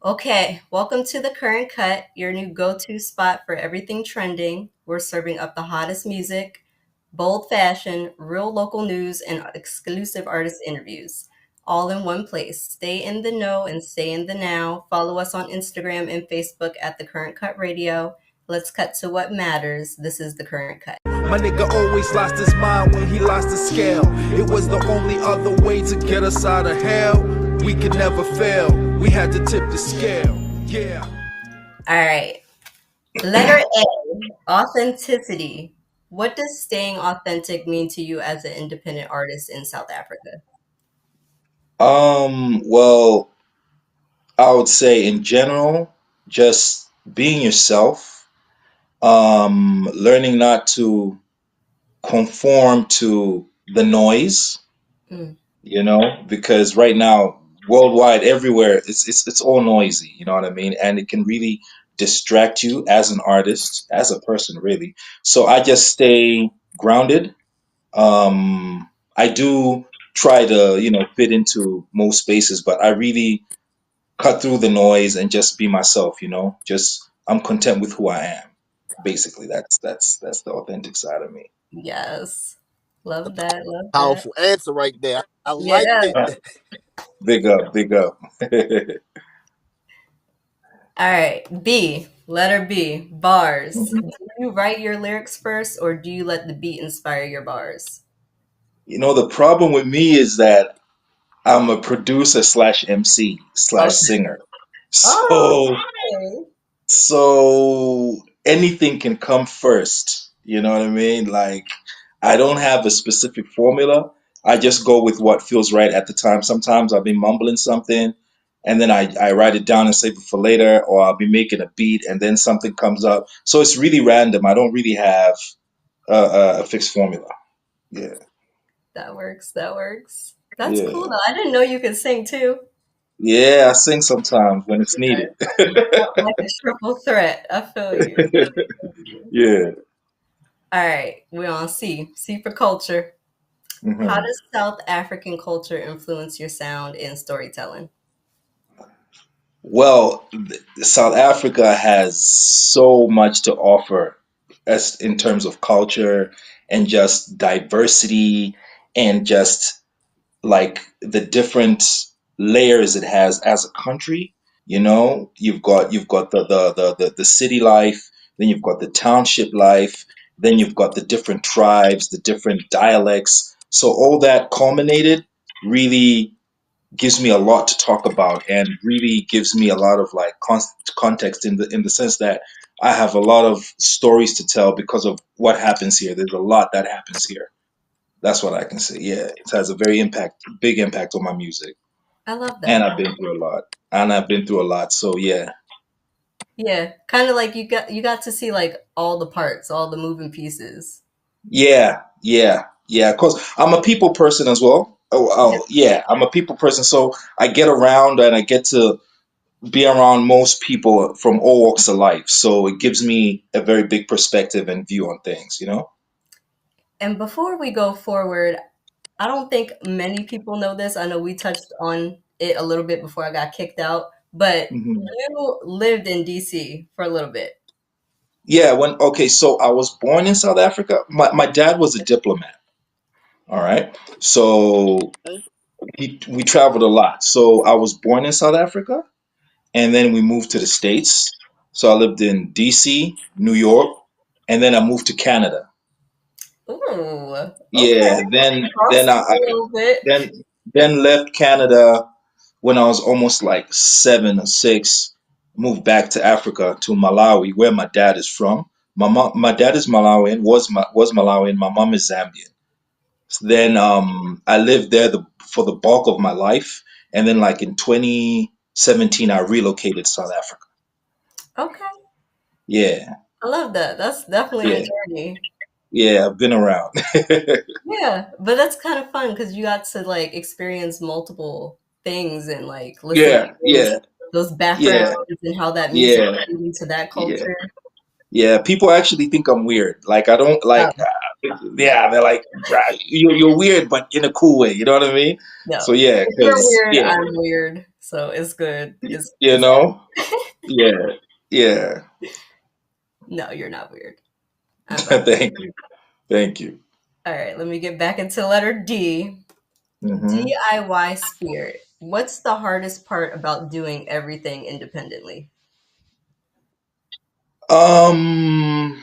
Okay, welcome to the Current Cut, your new go to spot for everything trending. We're serving up the hottest music, bold fashion, real local news, and exclusive artist interviews, all in one place. Stay in the know and stay in the now. Follow us on Instagram and Facebook at The Current Cut Radio. Let's cut to what matters. This is The Current Cut. My nigga always lost his mind when he lost the scale. It was the only other way to get us out of hell. We could never fail. We had to tip the scale. Yeah. All right. Letter A, authenticity. What does staying authentic mean to you as an independent artist in South Africa? Well, I would say in general, just being yourself, learning not to conform to the noise, Mm, because right now, worldwide, everywhere, it's all noisy, you know what I mean? And it can really distract you as an artist, as a person, really. So I just stay grounded. I do try to, fit into most spaces, but I really cut through the noise and just be myself, just I'm content with who I am. Basically, that's the authentic side of me. yes. Love that. Love that. Powerful answer right there. I liked Yeah. it. Big up, big up. All right. B, letter B, bars. Mhm. Do you write your lyrics first or do you let the beat inspire your bars? The problem with me is that I'm a producer slash MC slash Okay. singer. Oh, So okay. so anything can come first. You know what I mean? Like I don't have a specific formula. I just go with what feels right at the time. Sometimes I'll be mumbling something and then I write it down and save it for later, or I'll be making a beat and then something comes up. So it's really random. I don't really have a fixed formula. Yeah. That works. That works. That's cool Yeah. though. I didn't know you could sing too. Yeah, I sing sometimes when it's Okay. needed. Like a triple threat. I feel you. Yeah. All right, we're on C. C for culture. How hmm does South African culture influence your sound and storytelling? Well, South Africa has so much to offer as in terms of culture and just diversity and just like the different layers it has as a country. You've got the city life, then you've got the township life, then you've got the different tribes, the different dialects. So all that culminated really gives me a lot to talk about and really gives me a lot of like context in the sense that I have a lot of stories to tell because of what happens here. There's a lot that happens here. That's what I can say. Yeah, it has a big impact on my music, I love and that. I've been through a lot. And I've been through a lot. So yeah, Yeah, kind of like you got to see like all the parts, all the moving pieces. yeah. Cause I'm a people person as well. Yeah. Yeah, I'm a people person. So I get around and I get to be around most people from all walks of life. So it gives me a very big perspective and view on things. And before we go forward, I don't think many people know this. I know we touched on it a little bit before I got kicked out, but hmm you lived in DC for a little bit. Yeah, okay, so I was born in South Africa. My dad was a diplomat. All right. So we traveled a lot. So I was born in South Africa and then we moved to the States. So I lived in DC, New York, and then I moved to Canada. Ooh, okay. Yeah, then then Crossed a I little bit. then then left Canada when I was almost like 7 or 6. Moved back to Africa to Malawi, where my dad is from. My dad is Malawian, was Malawian. My mom is Zambian. Then I lived there for the bulk of my life, and then like in 2017, I relocated to South Africa. Okay. Yeah, I love that. That's definitely a yeah, journey. yeah. I've been around. Yeah, but that's kind of fun because you got to like experience multiple things and like listen to Yeah, yeah, those backgrounds yeah, and how that music yeah, is into that yeah. culture. Yeah, people actually think I'm weird. Like I don't like. Oh, Yeah, they're like, "Right, you're weird, but in a cool way." You know what I mean? no. So yeah, If you're because weird, yeah, I'm weird. So it's good. You It's good. know? Yeah, yeah. No, you're not weird. I'm vibing. Thank you, thank you. All right, let me get back into letter D. Hmm. DIY spirit. What's the hardest part about doing everything independently? Um,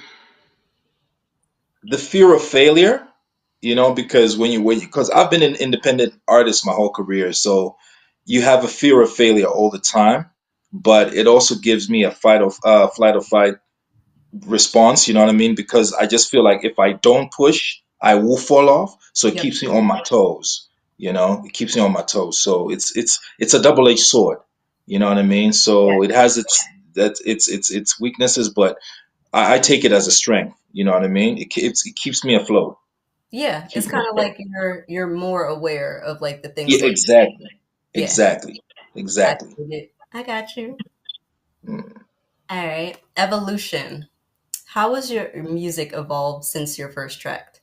the fear of failure, because because I've been an independent artist my whole career, so you have a fear of failure all the time, but it also gives me a flight or fight response, you know what I mean? Because I just feel like if I don't push, I will fall off. So it Yep. keeps me on my toes, it keeps me on my toes. So it's a double-edged sword, you know what I mean? Yeah. So it has its weaknesses, but I take it as a strength, you know what I mean? It keeps me afloat. Yeah, it's Keeps me kind of afloat. like you're more aware of like the things Yeah, like exactly. yeah, Exactly. I Exactly. get it. I got you. Mm. All right. Evolution. How has your music evolved since your first track?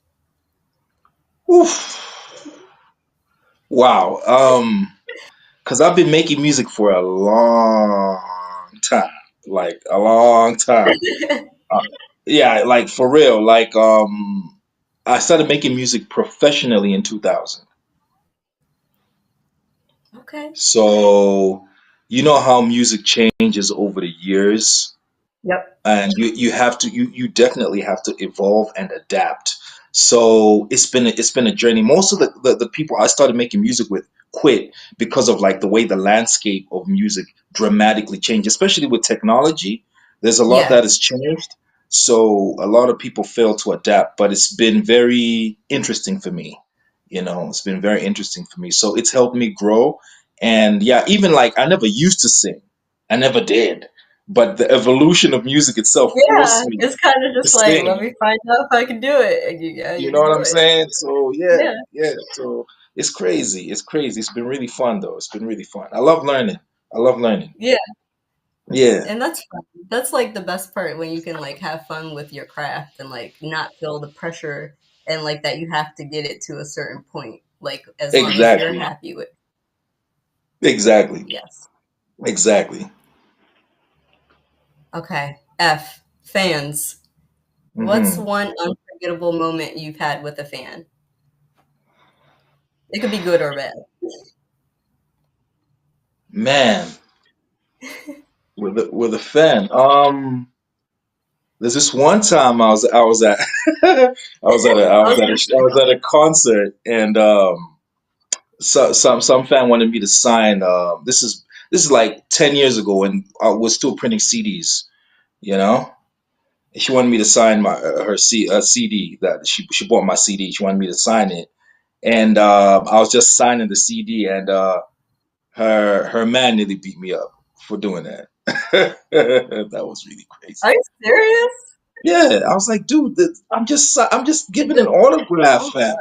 Oof. Wow. Because I've been making music for a long time, like a long time. Uh, yeah, like for real. Like I started making music professionally in 2000. Okay. So you know how music changes over the years, Yep. and you have to you definitely have to evolve and adapt. So it's been a journey. Most of the people I started making music with quit because of like the way the landscape of music dramatically changed, especially with technology. There's a lot Yeah. that has changed, so a lot of people fail to adapt, but it's been very interesting for me. It's been very interesting for me, so it's helped me grow. And yeah, even like I never used to sing, I never did, but the evolution of music itself Yeah. forced me It's kind of to just like, let sing. me find out if I can do it. And yeah, You you know can what do I'm it. saying? So yeah, Yeah. yeah. So it's crazy. It's crazy. It's been really fun though. It's been really fun. I love learning. I love learning. Yeah. Yeah, And that's fun. That's like the best part when you can like have fun with your craft and like not feel the pressure and like that you have to get it to a certain point. Like as long as you're exactly. happy with Exactly. yes. Exactly. Okay. F. Fans. What's Hmm. one unforgettable moment you've had with a fan? It could be good or bad. Man, with a fan. There's this one time I was at I was at a I I was was at a gonna I was at a concert, and some fan wanted me to sign. This is like 10 years ago when I was still printing CDs. You know, she wanted me to sign her CD that she bought my CD. She wanted me to sign it, and I was just signing the CD, and her man nearly beat me up for doing that. That was really crazy. are you serious? Yeah, I was like, dude, I'm just You giving an just autograph, oh fam.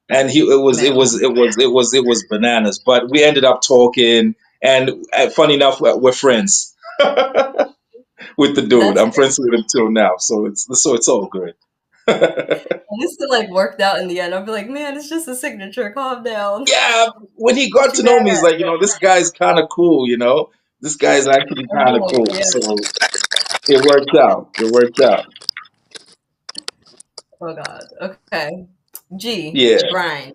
And it was bananas. But we ended up talking, and funny enough, we're friends with the dude. that's I'm friends with him till now, so it's all good. at least it like worked out in the end. I'll be like, man, it's just a signature. Calm down. Yeah, when he What got you to mad know me, he's at? like, this guy's kind of cool. This guy's actually I'm kind of like, cool. yeah. So it worked out. It worked out. Oh God. Okay. G. Yeah. Grind.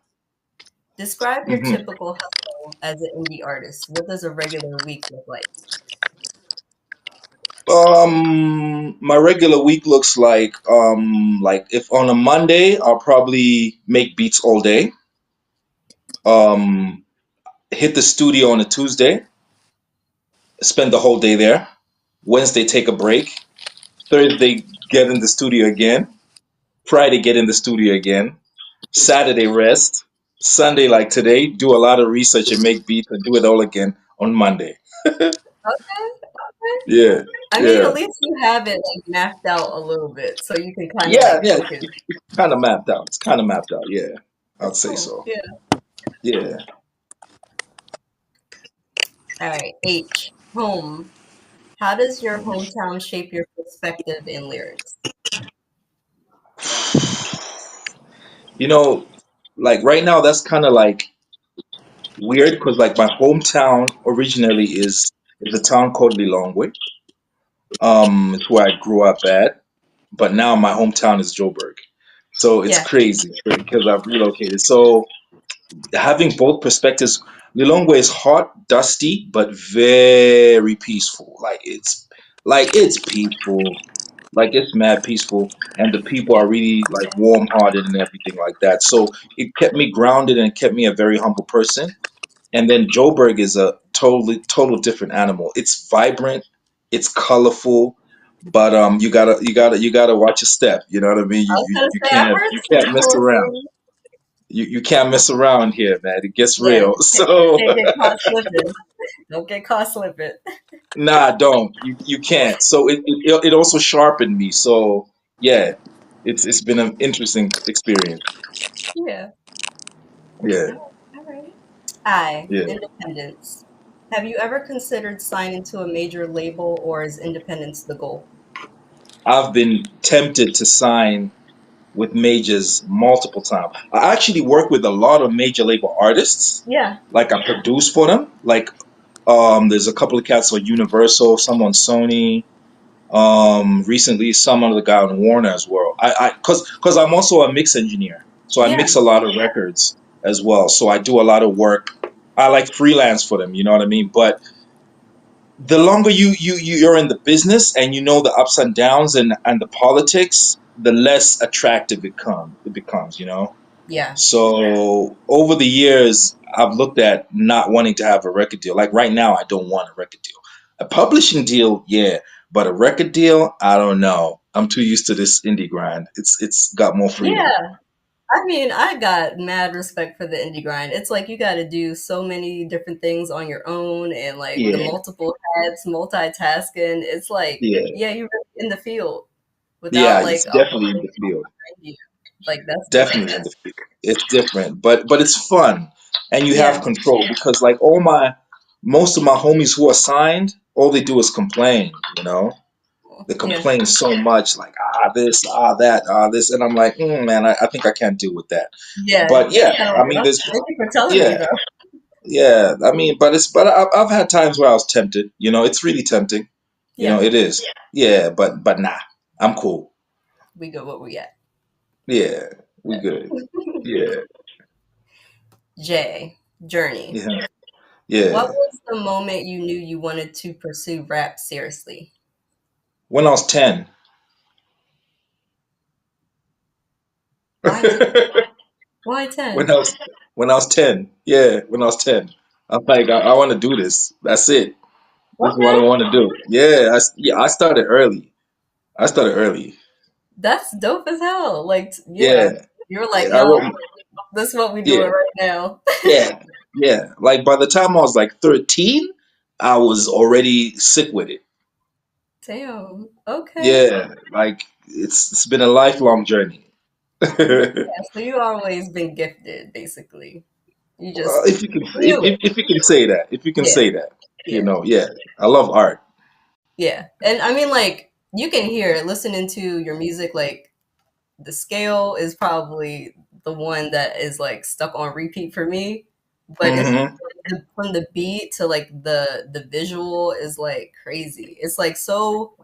Describe your Hmm. typical hustle as an indie artist. What does a regular week look like? My regular week looks like if on a Monday I'll probably make beats all day. Um, hit the studio on a Tuesday, spend the whole day there. Wednesday take a break. Thursday get in the studio again. Friday get in the studio again. Saturday rest. Sunday like today do a lot of research and make beats and do it all again on Monday. Okay. Okay. Yeah, I mean, yeah, at least you have it like mapped out a little bit, so you can kind of yeah, like yeah. focus. It's kind of mapped out. It's kind of mapped out. Yeah, I'd That's say cool. so. Yeah. Yeah. All right. H. Home. How does your hometown shape your perspective in lyrics? You know, like right now, that's kind of like weird because like my hometown originally is a town called Lilongwe. It's where I grew up at, but now my hometown is Joburg. So it's Yeah. crazy because I've relocated. So having both perspectives, Lilongwe is hot, dusty, but very peaceful. Like it's peaceful. Like it's mad peaceful, and the people Yeah. are really like warm hearted and everything like that. So it kept me grounded and it kept me a very humble person. And then Joburg is a total different animal. It's vibrant, it's colorful, but you gotta watch your step. You know what I mean? I You was you, gonna you say I can't heard you some can't mess cool around. things. You can't mess around here, man. It gets Yeah. real. So Can't get caught slipping. Don't get caught slipping. nah, don't. You can't. So it also sharpened me. So yeah, it's been an interesting experience. Yeah. Yeah, All right. I, yeah. independence. Have you ever considered signing to a major label, or is independence the goal? I've been tempted to sign with majors multiple times. I actually work with a lot of major label artists. Yeah. Like I produce for them. Like there's a couple of cats on Universal, some on Sony. Recently some under the guy on Warner as well. Cause I'm also a mix engineer, so I Yeah. mix a lot of records as well. So I do a lot of work. I like freelance for them. You know what I mean? But the longer you're in the business and you know the ups and downs and the politics, the less attractive it becomes, you know. Yeah. So over the years, I've looked at not wanting to have a record deal. Like right now, I don't want a record deal. A publishing deal, yeah, but a record deal, I don't know. I'm too used to this indie grind. It's got more freedom. Yeah. I mean, I got mad respect for the indie grind. It's like you got to do so many different things on your own and like the Yeah, multiple hats, multitasking. It's like, yeah, yeah, you're really in the field yeah. without like It's a whole definitely in bunch the of people field. behind you. Like that's Definitely different. in the field. It's different, but it's fun, and you have Yeah. control because like most of my homies who are signed, all they do is complain. You know, they Yeah. complain so much, like this, that, this, and I'm like, man, I think I can't deal with that. Yeah. But It's yeah, kind of I like, mean, oh, there's thank you for telling me yeah, though. yeah. I mean, but I've had times where I was tempted. You know, it's really tempting. You know, Yeah. it is. Yeah, but nah, I'm cool. We go what we at. Yeah, we Yeah. good. Yeah, Jay, journey. yeah, What yeah. was the moment you knew you wanted to pursue rap seriously? When I was 10. Why 10? Why when 10? I was when I was 10. Yeah, when I was 10. I'm like, I want to do this. That's it. This is what I Okay. want to do. Yeah, I started early. I started early. That's dope as hell. Like, yeah. Yeah, You were like, yeah. I no, wrote. this is what we doing Yeah, right now. yeah, yeah. Like by the time I was like 13, I was already sick with it. Damn. Okay. Yeah, like it's been a lifelong journey. Yeah, so you always been gifted, basically. You Well, just if you can, knew it. if you can say that, if you can Yeah. say that, you Yeah. know, yeah, I love art. Yeah. And I mean, like, you can hear it listening to your music, like, the scale is probably the one that is like stuck on repeat for me. But it's Hmm. from the beat to like the visual is like crazy. It's like so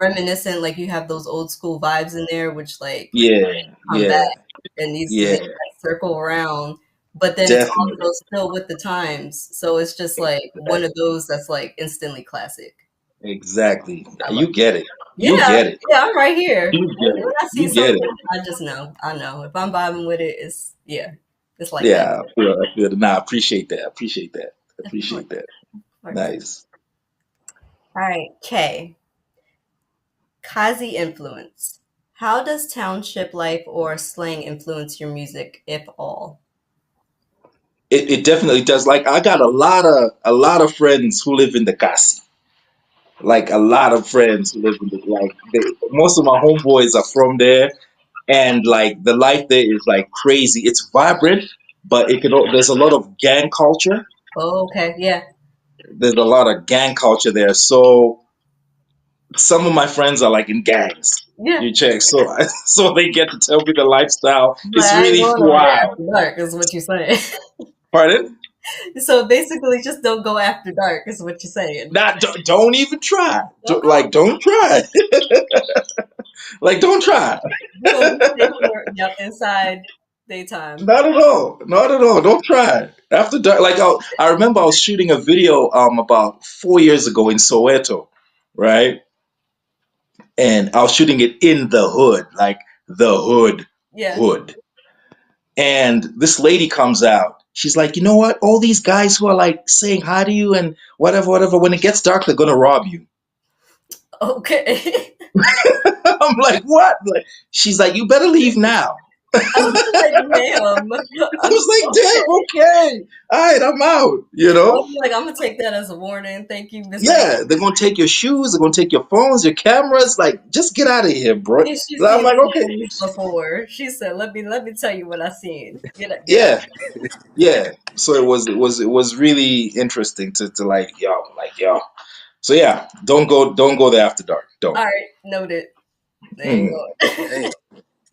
reminiscent. Like you have those old school vibes in there, which like Yeah, come back. yeah, It needs to make yeah, that circle around. But then it's definitely. also still with the times. So it's just like one of those that's like instantly classic. Exactly. I love You get it. You Yeah, get it. yeah, I'm right here. You When get it. I see You get something, it. I just know. I know. If I'm vibing with it, it's yeah, it's like that. Yeah, I feel that. Nah, I appreciate that. I appreciate that. I Of course, appreciate that. of course. Nice. All right, K. Kazi influence. How does township life or slang influence your music, if all? It definitely does. Like I got a lot of friends who live in the Kasi. Like a lot of friends who live in the most of my homeboys are from there, and like the life there is like crazy. It's vibrant, but there's a lot of gang culture. Oh, okay, yeah, There's a lot of gang culture there. So some of my friends are like in gangs. yeah. You check, so so they get to tell me the lifestyle. But It's I ain't really going over there wild. after dark, is what you say. Pardon? So basically, just don't go after dark, is what you're saying. Not don't even try. Okay. Like don't try. Like don't try. We're gonna be safer, yep, inside daytime. Not at all. Not at all. Don't try. After dark, like I remember I was shooting a video about 4 years ago in Soweto, right? And I was shooting it in the hood, like the hood, Yeah. hood. And this lady comes out. She's like, you know what? All these guys who are like saying hi to you and whatever, whatever. When it gets dark, they're gonna rob you. Okay. I'm like, what? Like, she's like, you better leave now. I was like, ma'am, I was like, damn, okay, all right, I'm out. You I'll know? be like, I'm gonna take that as a warning. Thank you, Miss Lady. Yeah, they're gonna take your shoes, they're gonna take your phones, your cameras. Like, just get out of here, bro. And she's I'm seen like, some okay, things before. She said, "Let me tell you what I seen. Get out." yeah, yeah. So it was really interesting to like yo. So yeah, don't go there after dark. All Don't. right, noted. There you Mm, go. Damn.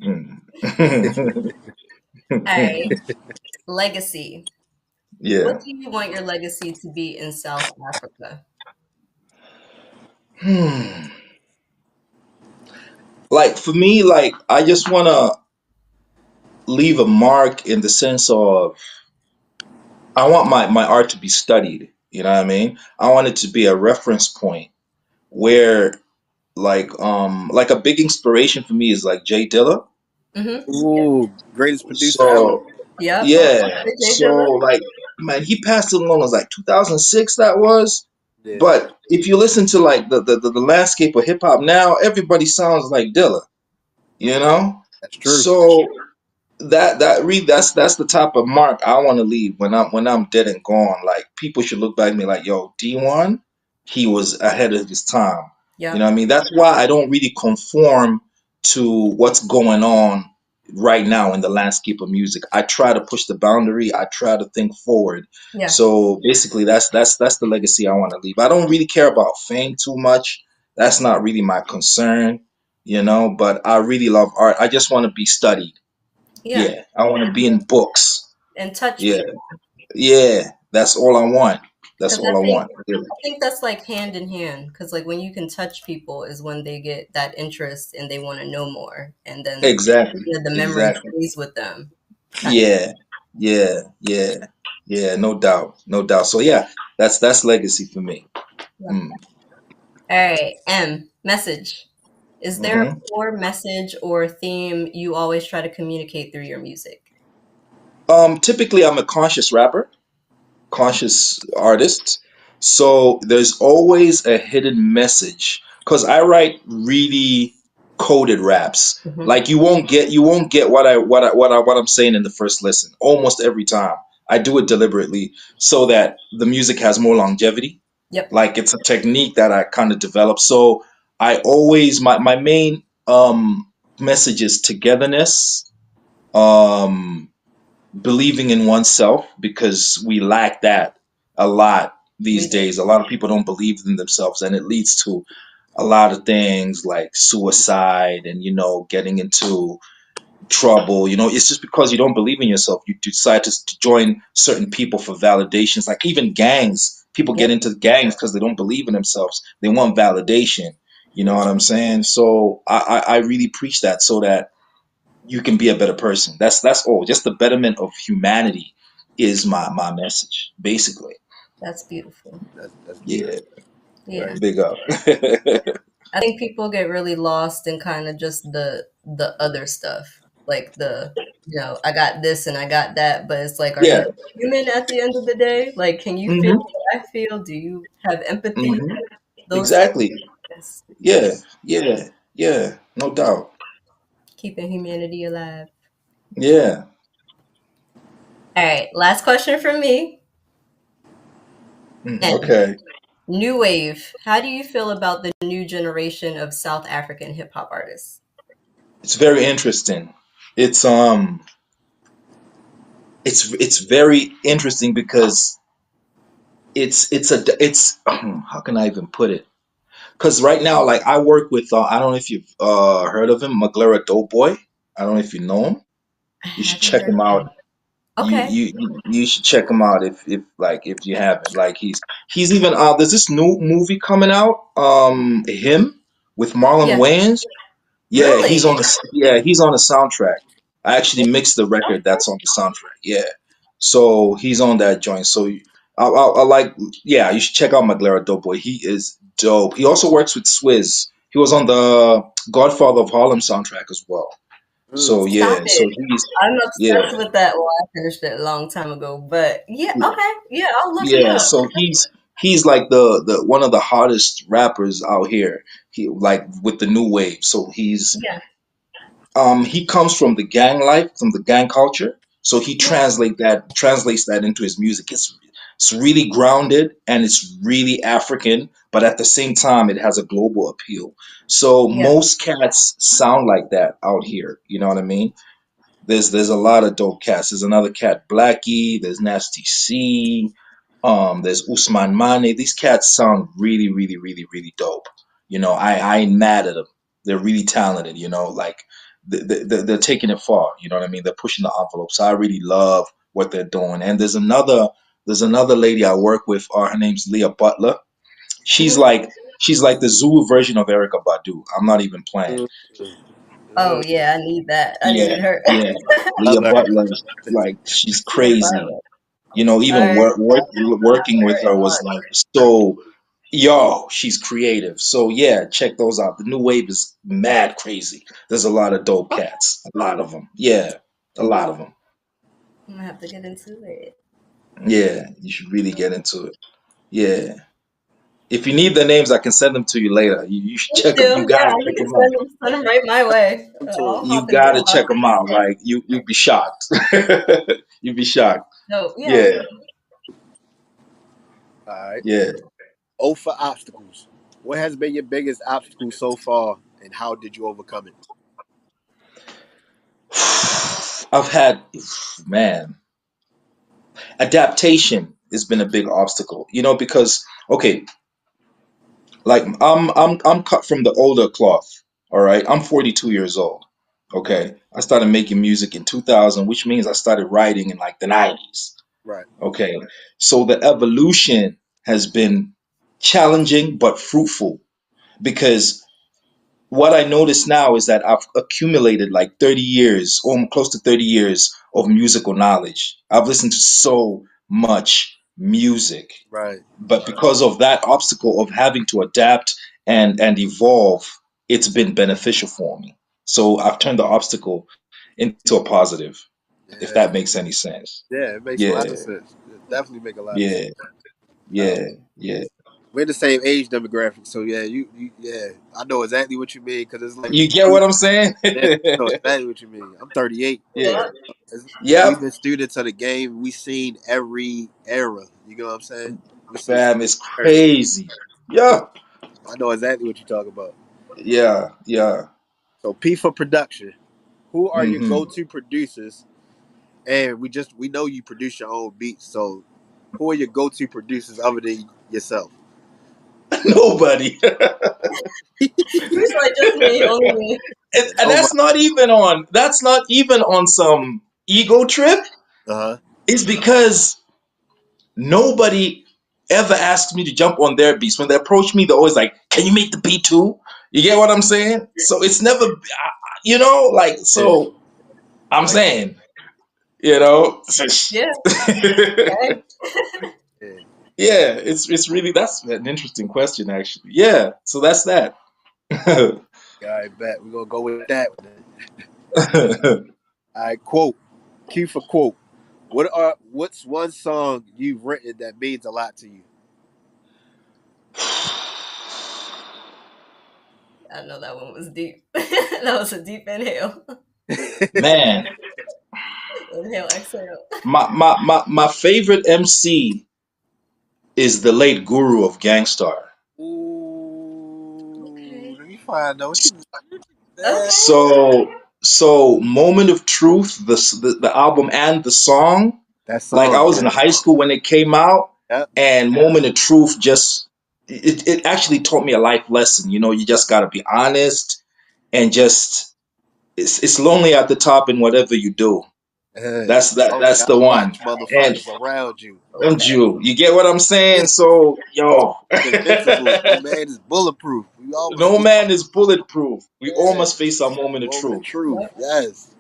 mm. All right, legacy. What Yeah. do you want your legacy to be in South Africa? Hmm. Like for me, like I just wanna leave a mark in the sense of I want my art to be studied. You know what I mean? I want it to be a reference point where like a big inspiration for me is like Jay Dilla. Mm-hmm. Ooh, greatest producer ever. So Yep. yeah, Jay so Dilla. like man, he passed along. It was like 2006 that was. Yeah, But if you listen to like the landscape of hip hop now, everybody sounds like Dilla. You know, that's true. so that's the type of mark I want to leave when I'm dead and gone. Like people should look back at me like, yo, D1, he was ahead of his time. You know Yep. what I mean? That's why I don't really conform to what's going on right now in the landscape of music. I try to push the boundary. I try to think forward. Yeah. So basically, that's the legacy I want to leave. I don't really care about fame too much. That's not really my concern, but I really love art. I just want to be studied. Yeah. Yeah, I want to be in books. And touch Yeah, people. yeah, that's all I want. That's Because all I want. I think that's like hand in hand. Because like when you can touch people is when they get that interest and they want to know more, and then Exactly, the memory exactly. stays with them. Kind of. Yeah, yeah, yeah, yeah. No doubt, no doubt. So yeah, that's legacy for me. Yeah. Mm. All right. M, message. Is there a hmm core message or theme you always try to communicate through your music? Typically, I'm a conscious rapper. Conscious artists. So there's always a hidden message because I write really coded raps. Hmm. Like you won't get what I'm saying in the first listen almost every time. I do it deliberately so that the music has more longevity. Yep. Like it's a technique that I kind of developed. So I always my main message is togetherness. Um Believing in oneself because we lack that a lot We these do. days. A lot of people don't believe in themselves, and it leads to a lot of things like suicide and getting into trouble. It's just because you don't believe in yourself. You decide to join certain people for validations. Like even gangs, people get Yep. into gangs because they don't believe in themselves. They want validation. You know what I'm saying? So I really preach that so that you can be a better person. That's all. Just the betterment of humanity is my message, basically. That's beautiful. That's deep. Yeah, Yeah. big up. I think people get really lost in kind of just the other stuff. Like I got this and I got that, but it's like, are you Yeah. human at the end of the day? Like, can you feel hmm what I feel? Do you have empathy? hmm Those Exactly. things. Yeah. Yeah. Yeah. No doubt. Keeping humanity alive. Yeah. All right, last question from me. And Okay. new wave. How do you feel about the new generation of South African hip hop artists? It's very interesting. It's it's very interesting because it's how can I even put it? Because right now, like I work with I don't know if you've heard of him, Maglera Doughboy. I don't know if you know him. I You should haven't check heard him of out. them. Okay. You should check him out if you haven't. Like he's even there's this new movie coming out, him with Marlon Yeah. Wayans. Yeah, Really? he's on the soundtrack. I actually mixed the record Okay. that's on the soundtrack. Yeah, so he's on that joint. So I like, yeah, you should check out Maglera Doughboy. He is dope. He also works with Swizz. He was on the Godfather of Harlem soundtrack as well. Mm. So Stop yeah, so it. he's I'm yeah obsessed with that. Well, I finished it a long time ago, but yeah, okay. Yeah, I'll look him yeah. up. So he's like the one of the hottest rappers out here. He like with the new wave. So Yeah, he comes from the gang life, from the gang culture. So he yeah, translates that into his music. It's really grounded and it's really African, but at the same time it has a global appeal. So yeah. most cats sound like that out here. You know what I mean? There's a lot of dope cats. There's another cat, Blackie. There's Nasty C. There's Usman Mane. These cats sound really, really, really, really dope. I ain't mad at them. They're really talented. Like they're taking it far. You know what I mean? They're pushing the envelope. So I really love what they're doing. And there's another lady I work with. Her name's Leah Butler. She's Mhm. like she's like the Zulu version of Erica Badu. I'm not even playing. Mm. Oh Mm. yeah, I need that. I Yeah, need her. yeah. Love Leah her. Butler, like she's Yeah, crazy. Violet. All Even right, I'll working put with her in her was mind. like so. Yo, she's creative. So yeah, check those out. The new wave is mad crazy. There's a lot of dope Okay, cats. A lot of them. Yeah, a lot of them. I'm gonna have to get into it. Yeah, you should really get into it. Yeah. If you need the names, I can send them to you later. You should Please check them. do. You Yeah, gotta you check can them out. send them right my way. Come to I'll him. You hop in the gotta check inbox. them out. Like you'd be shocked. You'd be shocked. So yeah, Yeah, All right. yeah. O for obstacles. What has been your biggest obstacle so far, and how did you overcome it? I've had, man, adaptation has been a big obstacle, because okay, like I'm cut from the older cloth. All right, I'm 42 years old. Okay, I started making music in 2000, which means I started writing in like the 90s. Right. Okay, so the evolution has been challenging but fruitful because what I notice now is that I've accumulated like 30 years, or close to 30 years of musical knowledge. I've listened to so much music, Right. but because of that obstacle of having to adapt and evolve, it's been beneficial for me. So I've turned the obstacle into a positive, if Yeah. that makes any sense. Yeah. It makes a Yeah, lot of sense. It definitely make a lot of sense. yeah, Uh, yeah, yeah. we're the same age demographic, so yeah, you yeah, I know exactly what you mean because it's like You get what I'm saying? yeah, I know exactly what you mean. I'm 38. Yeah. yeah, We've Yep. been students of the game. We seen every era. You know what I'm saying? We seen Fam, it's everything. crazy. Yeah. I know exactly what you're talking about. Yeah, yeah. So P for production. Who are your Hmm. go-to producers? And we know you produce your own beats. So who are your go-to producers other than yourself? Nobody. he's like just me, only me. And Oh my. that's not even on some ego trip. Uh huh. It's because nobody ever asks me to jump on their beats. When they approach me, they're always like, "Can you make the beat too?" You get what I'm saying? So it's never, like, Yeah. so I'm Like saying, you know, Yeah, okay. yeah. yeah, it's really that's an interesting question actually. Yeah, so that's that. All right, bet we're gonna go with that. All right, quote. Q for quote. What's one song you've written that means a lot to you? I know that one was deep. That was a deep inhale. Man, Inhale, exhale. my favorite MC is the late Guru of Gangstar. Ooh, Okay. let me find out what you that. Okay. So Moment of Truth, the album and the song, That like I song, was in yeah. high school when it came out, Yep. and Moment of Truth just it actually taught me a life lesson. You just gotta be honest and just it's lonely at the top in whatever you do. Hey, That's that. only That's gotta the one. watch And motherfuckers around you. you get what I'm Yeah, saying? So yo, invincible. No man is bulletproof. We all must no face. man is bulletproof. We all Yeah, must face our moment of moment of truth. truth. Yep. Yes.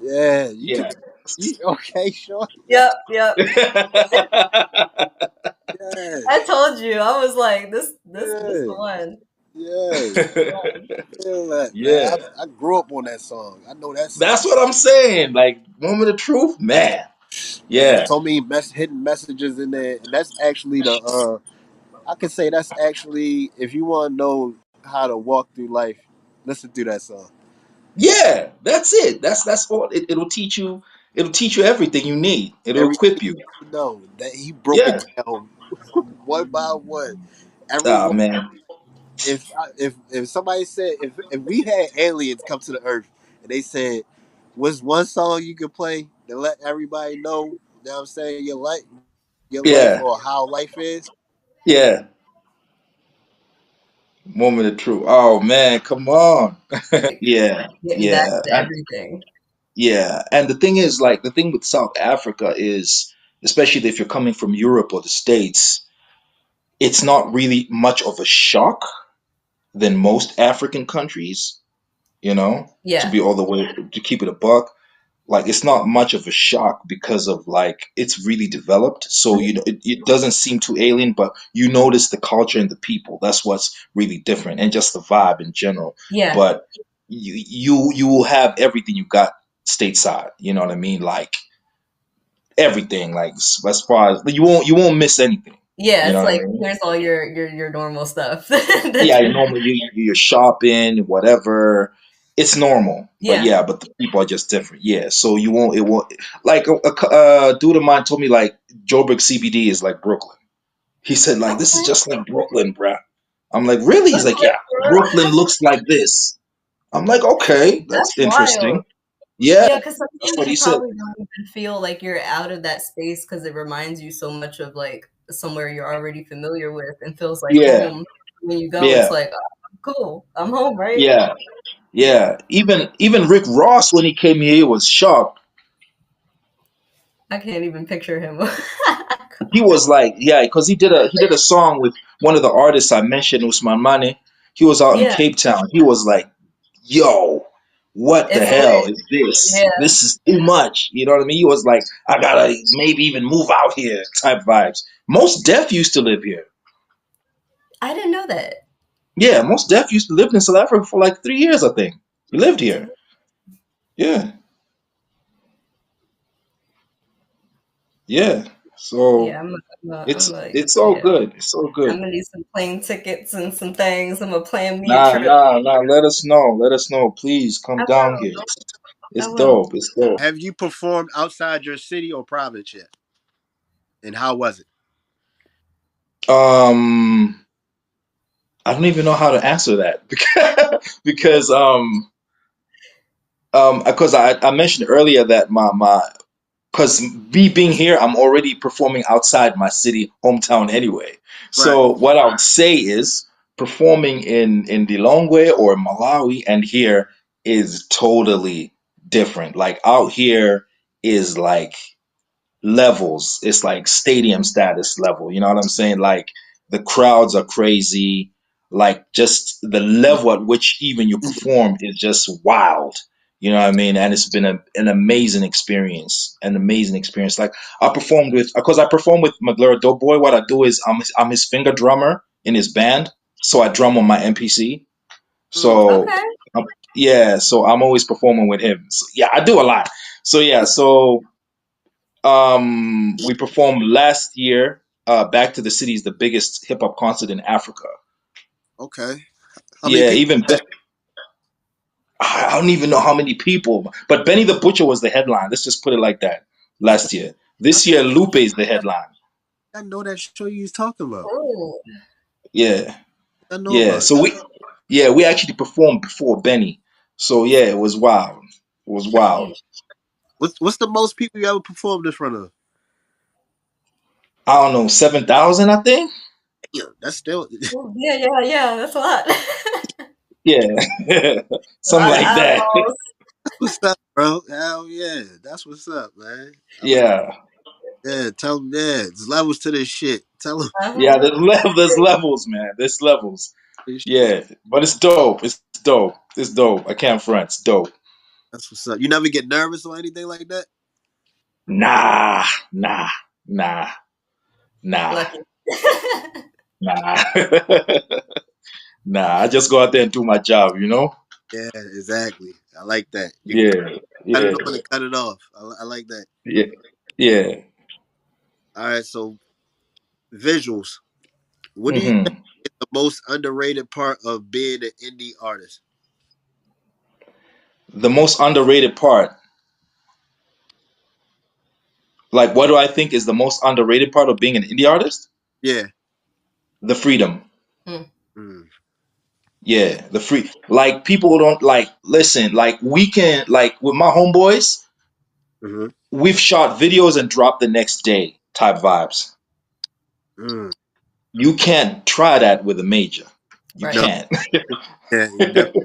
Yeah, you took. Yeah. You okay, Sean? Yeah, Yep. Yep. I yes, told you. I was like, this yeah, the one. yes. Feel that, man. Yeah. I grew up on that song. I know that That's song. what I'm saying. Like moment of truth, man. Man, Yeah. so many hidden messages in there, and that's actually the. I could say that's actually if you want to know how to walk through life, listen to that song. Yeah. That's it. That's all. It'll teach you. It'll teach you everything you need. It'll Everything equip you. you know that he broke Yeah. it down one by one. Ah Everyone, man. if somebody said if we had aliens come to the earth and they said, "What's one song you could play to let everybody know?" You know what I'm saying, your life Yeah. or how life is. Yeah. Moment of truth. Oh man, come on. Yeah. Getting back Yeah. to everything. Yeah, and the thing is, like, the thing with South Africa is, especially if you're coming from Europe or the States, it's not really much of a shock than most African countries, to Yeah. be all the way, to keep it a buck. Like, it's not much of a shock because of, like, it's really developed. So, it doesn't seem too alien, but you notice the culture and the people. That's what's really different, and just the vibe in general. Yeah. But you will have everything you got stateside. You know what I mean? Like everything. Like as far as you won't miss anything. Yeah. You know It's what I like mean? here's all your normal stuff. Yeah, That you normally you're shopping, whatever. It's normal, but yeah. yeah, but the people are just different. Yeah, so it won't like dude of mine told me like Joburg CBD is like Brooklyn. He said like this is Okay. just like Brooklyn, bruh. I'm like really? He's like Okay, yeah, for Brooklyn real. looks like this. I'm like okay, That's that's wild. interesting. Yeah, Yeah, because that's sometimes what you he said. probably don't even feel like you're out of that space because it reminds you so much of like somewhere you're already familiar with and feels like Yeah, home. When you go, it's yeah, like, oh, cool, I'm home, right? yeah. Yeah, even Rick Ross when he came here, he was shocked. I can't even picture him. He was like, yeah, because he did a song with one of the artists I mentioned, Usman Mane. He was out in Yeah, Cape Town. He was like, "Yo, what the it's hell lit. is this? Yeah, This is too much." You know what I mean? He was like, "I gotta maybe even move out here." Type vibes. Most Def used to live here. I didn't know that. Yeah, most Def used to live in South Africa for like 3 years, I think. He lived here. Yeah, yeah. Yeah, So I'm it's like, it's all yeah, good. It's all I'm good. gonna need some plane tickets and some things. I'm gonna plan me a Nah, trip. nah, nah. Let us know. Let us know. Please come I down will. here. I It's will. dope. It's dope. Have you performed outside your city or province yet? And how was it? Um, I don't even know how to answer that because I mentioned earlier that my because me being here, I'm already performing outside my city hometown anyway. Right. So what I would say is performing in Lilongwe or Malawi and here is totally different. Like out here is like levels. It's like stadium status level. You know what I'm saying? Like the crowds are crazy. Like just the level at which even you perform is just wild. You know what I mean? And it's been an amazing experience. An amazing experience. Like I performed with, because I perform with McLaren Doughboy. What I do is I'm his finger drummer in his band. So I drum on my MPC. Mm. So Okay. um, yeah, so I'm always performing with him. So, yeah, I do a lot. So yeah, so we performed last year. Back to the City is the biggest hip hop concert in Africa. Okay. How many Yeah, people? even I don't even know how many people, but Benny the Butcher was the headline. Let's just put it like that. Last year, I this year think Lupe is the headline. I know that show you was talking about. Cool. Yeah, I know yeah. about it. We actually performed before Benny. So yeah, it was wild. It was wild. Sheesh. What's the most people you ever performed in front of? I don't know, 7,000, I think. Yeah, that's still Ooh, yeah, yeah, yeah. That's a lot. Yeah, A something lot of like that. eyeballs. what's up, bro. Hell yeah, that's what's up, man. I like. Yeah, Yeah, tell them. Yeah, there's levels to this shit. Tell them yeah. Uh-huh. There's levels, man. There's levels. this shit. Yeah, but it's dope. It's dope. It's dope. I can't front. It's dope. That's what's up. You never get nervous or anything like that? Nah, nah, nah, nah, Lucky. nah, nah. I just go out there and do my job. Yeah, exactly. I like that. You Yeah, cut it yeah, on and cut it off. I like that. yeah, yeah. All right, so visuals. What do you think hmm is the most underrated part of being an indie artist? The most underrated part, like, what do I think is the most underrated part of being an indie artist? Yeah. The freedom. Hmm. Mm. Yeah, the free. Like, people don't like listen. Like, we can, like, with my homeboys, Mm-hmm. we've shot videos and dropped the next day type vibes. Mm. You can't try that with a major. You Right. No, can't. yeah, you definitely.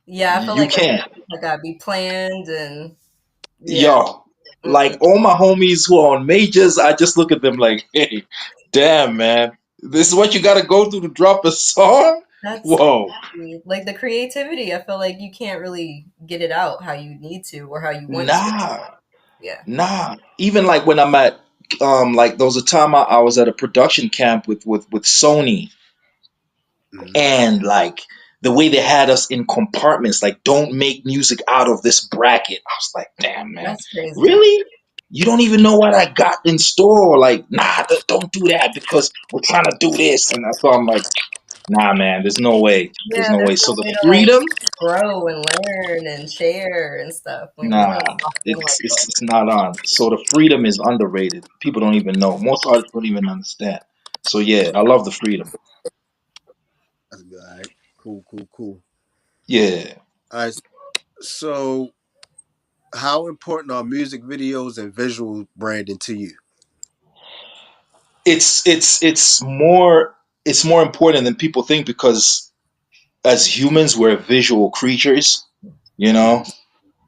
Yeah, I feel You like can't. everything gotta be planned and yeah. Yo, like Mm-mm. all my homies who are on majors, I just look at them like, hey, damn, man, this is what you got to go through to drop a song? That's Whoa. crazy. Like the creativity, I feel like you can't really get it out how you need to or how you want to. Nah, Yeah. nah. Even like when I'm at, like there was a time I was at a production camp with Sony, Mm-hmm. and like the way they had us in compartments, like don't make music out of this bracket. I was like, damn, man, That's crazy. really? You don't even know what I got in store. Like, nah, don't do that because we're trying to do this. And so I'm like, nah, man, there's no way. There's Yeah, no there's way. So no the way to like freedom, grow and learn and share and stuff when you're nah, like locked in like that. it's not on. So the freedom is underrated. People don't even know. Most artists don't even understand. So yeah, I love the freedom. That's good. All right. Cool, cool, cool. Yeah. All right. So, how important are music videos and visual branding to you? It's more important than people think because as humans we're visual creatures, you Mm-hmm. know.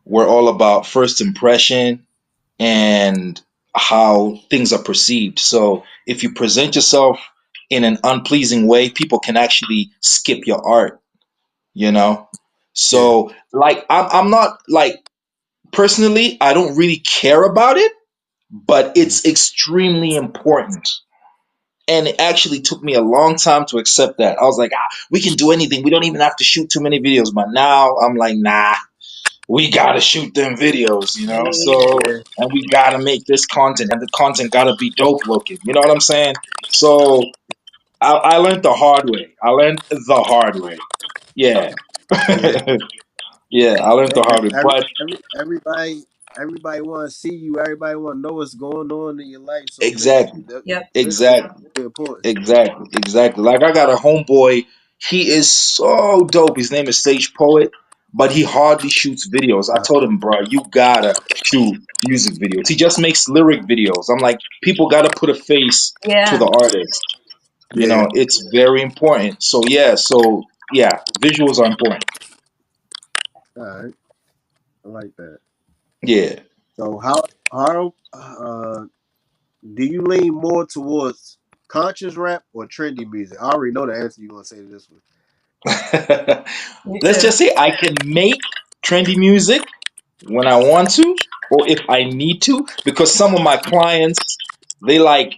We're all about first impression and how things are perceived. So if you present yourself in an unpleasing way, people can actually skip your art, you know? Yeah. So like I'm not like personally, I don't really care about it, but Mm-hmm. it's extremely important. And it actually took me a long time to accept that. I was like, we can do anything. We don't even have to shoot too many videos. But now I'm like, nah, we gotta shoot them videos, So, Yeah. and we gotta make this content, and the content gotta be dope looking. You know what I'm saying? So I learned the hard way. I learned the hard way. Yeah, Yeah. yeah, I learned the Yeah. hard way. But Everybody want to see you. Everybody want to know what's going on in your life. So exactly, Yep. visuals exactly, are important. exactly. Like I got a homeboy. He is so dope. His name is Sage Poet, but he hardly shoots videos. I told him, bro, you gotta shoot music videos. He just makes lyric videos. I'm like, people gotta put a face to Yeah. the artist. Yeah. It's very important. So yeah, visuals are important. All right. I like that. Yeah. So how do you lean more towards conscious rap or trendy music? I already know the answer you're gonna say to this one. Me Let's too. just say I can make trendy music when I want to or if I need to, because some of my clients, they like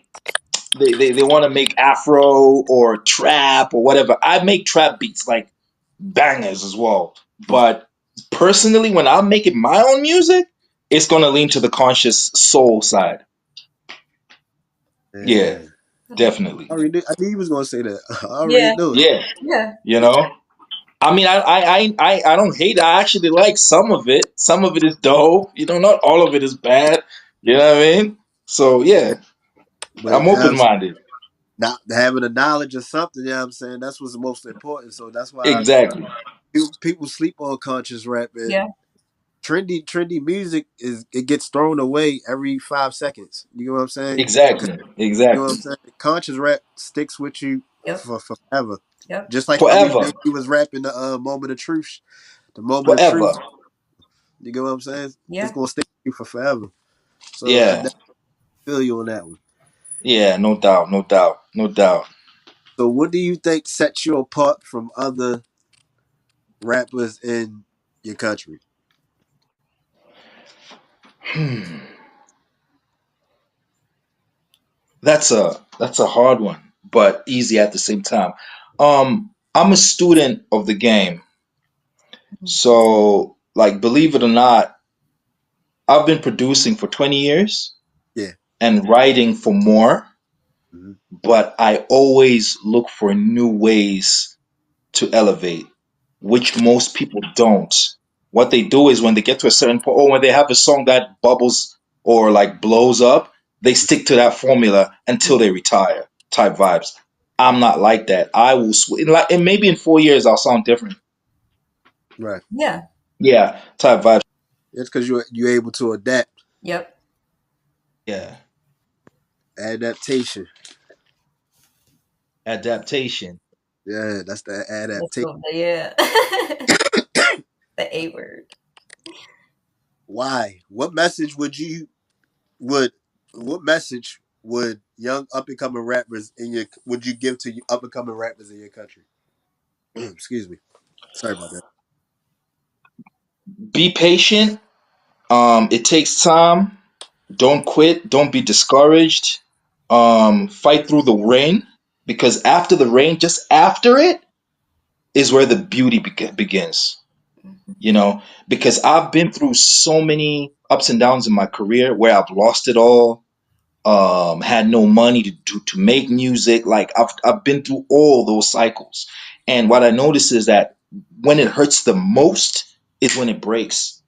they want to make afro or trap or whatever. I make trap beats like bangers as well. But personally, when I'm making my own music, it's gonna lean to the conscious soul side. Yeah, Yeah. definitely. I knew you was gonna say that. I already Yeah. knew it. Yeah, Yeah. you know. I mean, I don't hate it. I actually like some of it. Some of it is dope. Not all of it is bad. You know what I mean? So Yeah. yeah, But I'm open minded. not having a knowledge of something, you know what I'm saying? That's what's the most important. So that's why Exactly. people sleep on conscious rap and Yeah. trendy music is it gets thrown away every 5 seconds. You know what I'm saying? Exactly. You know what I'm Exactly. saying? Conscious rap sticks with you Yep. for forever. Yep. Just like how we Forever. was rapping the moment of truth. The moment of truth. Forever. You get what I'm saying? It's Yeah. gonna stay with you for forever. So I Yeah, definitely feel you on that one. yeah, no doubt, no doubt, no doubt. So what do you think sets you apart from other rappers in your country? Hmm. That's a hard one, but easy at the same time. I'm a student of the game, so like, believe it or not, I've been producing for 20 years Yeah. and writing for more, Hmm. but I always look for new ways to elevate, which most people don't. What they do is when they get to a certain point, or when they have a song that bubbles or like blows up, they stick to that formula until they retire. Type vibes. I'm not like that. I will like, and maybe in 4 years I'll sound different. Right. Yeah. Yeah, type vibes. It's because you're able to adapt. Yep. Yeah, Adaptation. adaptation. Yeah, that's the That's adaptation. the, yeah. The A word. Why? Would what message would young up and coming rappers in your would you give to up and coming rappers in your country? Excuse me. Sorry about that. Be patient. It takes time. Don't quit. Don't be discouraged. Fight through the rain, because after the rain, just after it, is where the beauty begins. You know, because I've been through so many ups and downs in my career where I've lost it all. Had no money to make music. Like I've been through all those cycles, and what I notice is that when it hurts the most is when it breaks.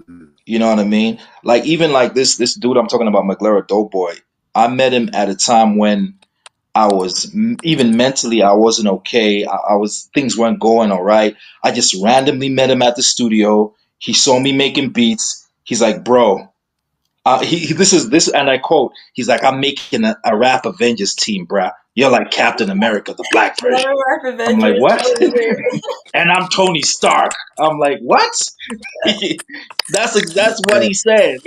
Mm. You know what I mean? Like, even like this dude I'm talking about, McLaren Doughboy. I met him at a time when I was even mentally I wasn't okay. I was things weren't going all right. I just randomly met him at the studio. He saw me making beats. He's like, "Bro, this is this," and I quote. He's like, "I'm making a rap Avengers team, bruh. You're like Captain America, the black version." Another Rock I'm like, Avengers "What?" over here. And I'm Tony Stark. I'm like, "What?" That's what Yeah, he said.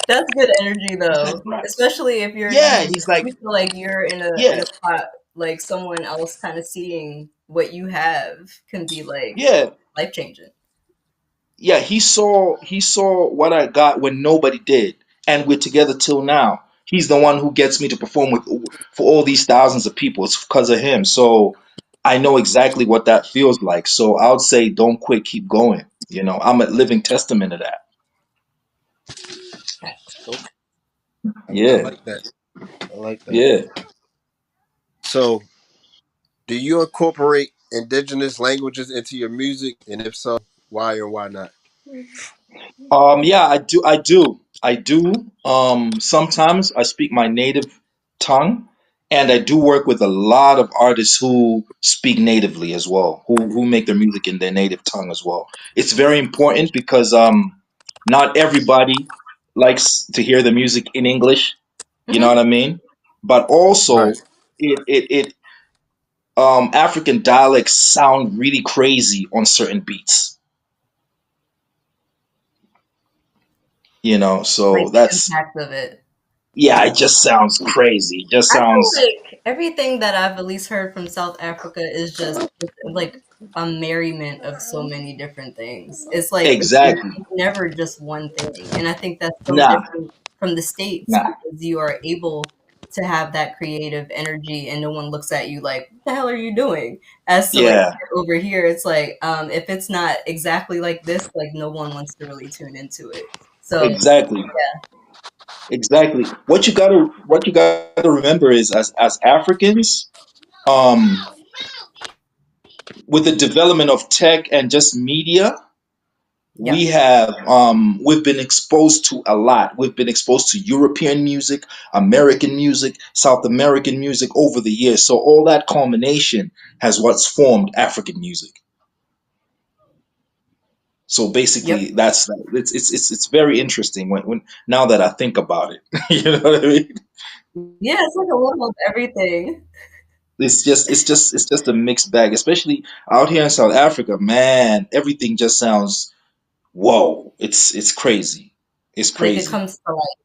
That's good energy He's like, though, "Bruh." especially if Yeah, he's like, you feel like you're in yeah, a spot like someone else kind of seeing what you have can be like yeah, life changing. yeah. He saw what I got when nobody did, and we're together till now. He's the one who gets me to perform with for all these thousands of people. It's because of him. So I know exactly what that feels like. So I would say, don't quit, keep going. You know, I'm a living testament of that. okay. I Yeah, like that. I like that. yeah. So, do you incorporate indigenous languages into your music, and if so, why or why not? Yeah, I do. Sometimes I speak my native tongue, and I do work with a lot of artists who speak natively as well, who make their music in their native tongue as well. It's very important because not everybody likes to hear the music in English, you know Hmm. what I mean? But Right. also it African dialects sound really crazy on certain beats, Like so the that's. impact of it. Yeah, it just sounds crazy. It just I feel sounds like everything that I've at least heard from South Africa is just like a merriment of so many different things. exactly. It's never just one thing, and I think that's so Nah, different from the states nah. because you are able to have that creative energy, and no one looks at you like, "What the hell are you doing?" As to like Yeah, over here, it's like if it's not exactly like this, like no one wants to really tune into it. So exactly. Exactly. What you gotta remember is, as Africans, um, with the development of tech and just media, yeah, we've been exposed to a lot. We've been exposed to European music, American music, South American music over the years. So all that culmination has what's formed African music. So basically, yep, it's very interesting when now that I think about it. You know what I mean? yeah, it's like a little of everything. It's just a mixed bag, especially out here in South Africa. Man, everything just sounds. whoa, it's crazy. It's Like it crazy. comes to life.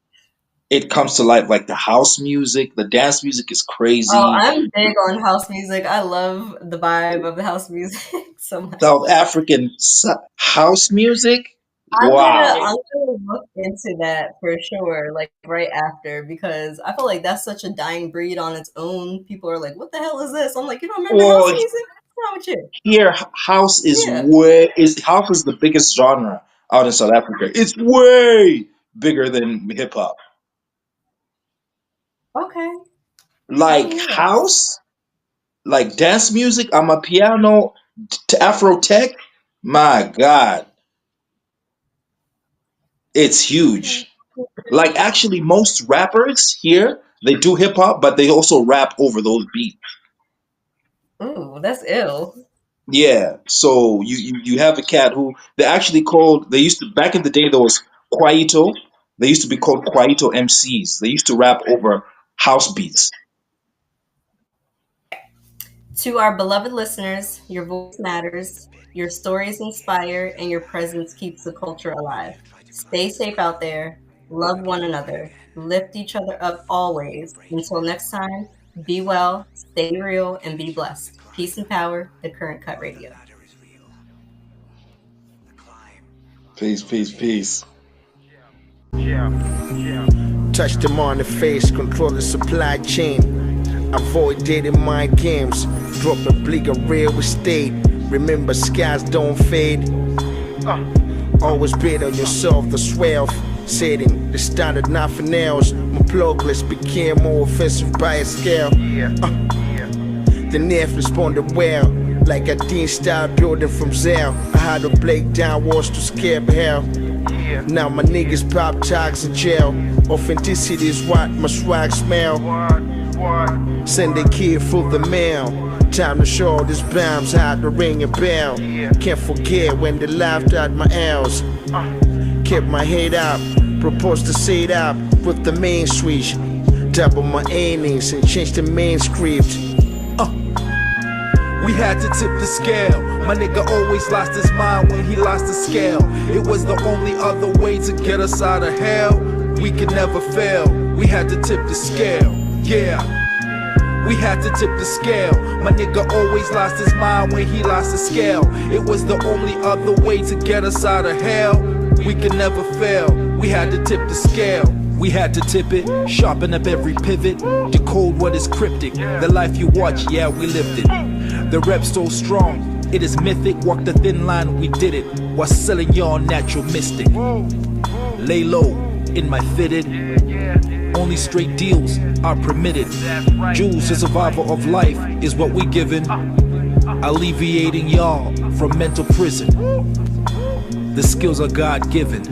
It comes to life like the house music, the dance music is Oh, crazy. I'm big on house music. I love the vibe of the house music so South much. African house music, I'm gonna wow. I'm gonna look into that for sure, like right after, because I feel like that's such a dying breed on its own. People are like, "What the hell is this?" I'm like, "You don't remember house Well, music? What's wrong with you?" here house is Yeah. house is the biggest genre out in South Africa. It's way bigger than hip hop. Okay. I Like didn't know that. house, like dance music, I'm a piano to Afro tech. My God, it's Okay. huge. Like actually, most rappers here they do hip hop, but they also rap over those beats. Ooh, that's ill. Yeah. So you have a cat who they actually called. They used to back in the day. There was Kwaito. They used to be called Kwaito MCs. They used to rap over house beats. To our beloved listeners, your voice matters, your stories inspire, and your presence keeps the culture alive. Stay safe out there, love one another, lift each other up always. Until next time, be well, stay real, and be blessed. Peace and power, the Current Cut Radio. Peace, peace, peace. Touch them on the face, control the supply chain. Avoid dating mind games. Drop a bleak and real estate. Remember, skies don't fade. Always bet on yourself, the swell setting. The standard nothing else. My plugless became more offensive by a scale. The nerve responded well. Like I didn't start building from zero. I had to break down walls to scare hell. Now my niggas pop tags in jail. Authenticity is what my swag smell. Send a kid through the mail. Time to show these bombs how to ring a bell. Can't forget when they laughed at my L's. Kept my head up, proposed to sit up with the main switch. Double my innings and change the main script. We had to tip the scale. My nigga always lost his mind when he lost the scale. It was the only other way to get us out of hell. We could never fail. We had to tip the scale. Yeah. We had to tip the scale. My nigga always lost his mind when he lost the scale. It was the only other way to get us out of hell. We could never fail. We had to tip the scale. We had to tip it, sharpen up every pivot, decode what is cryptic. The life you watch, yeah, we lived it. The rep's so strong, it is mythic. Walk the thin line, we did it, while selling your natural mystic. Lay low in my fitted, only straight deals are permitted. Jules, the survival of life, is what we given, alleviating y'all from mental prison. The skills are God-given.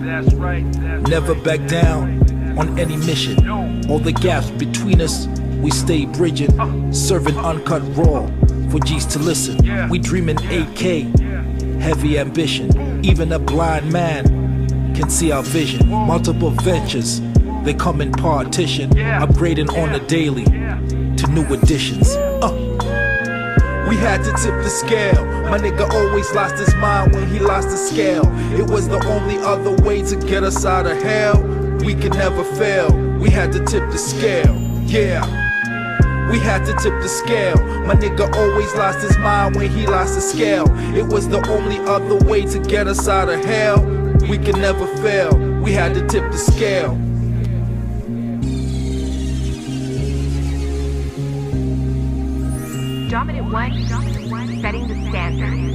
Never back down on any mission. All the gaps between us, we stay bridging. Serving uncut raw for G's to listen. We dreaming 8K, heavy ambition. Even a blind man can see our vision. Multiple ventures, they come in partition. Upgrading on the daily to new additions. We had to tip the scale. My nigga always lost his mind when he lost the scale. It was the only other way to get us out of hell. We could never fail. We had to tip the scale. Yeah. We had to tip the scale. My nigga always lost his mind when he lost the scale. It was the only other way to get us out of hell. We could never fail. We had to tip the scale. Dominant one, setting the standard.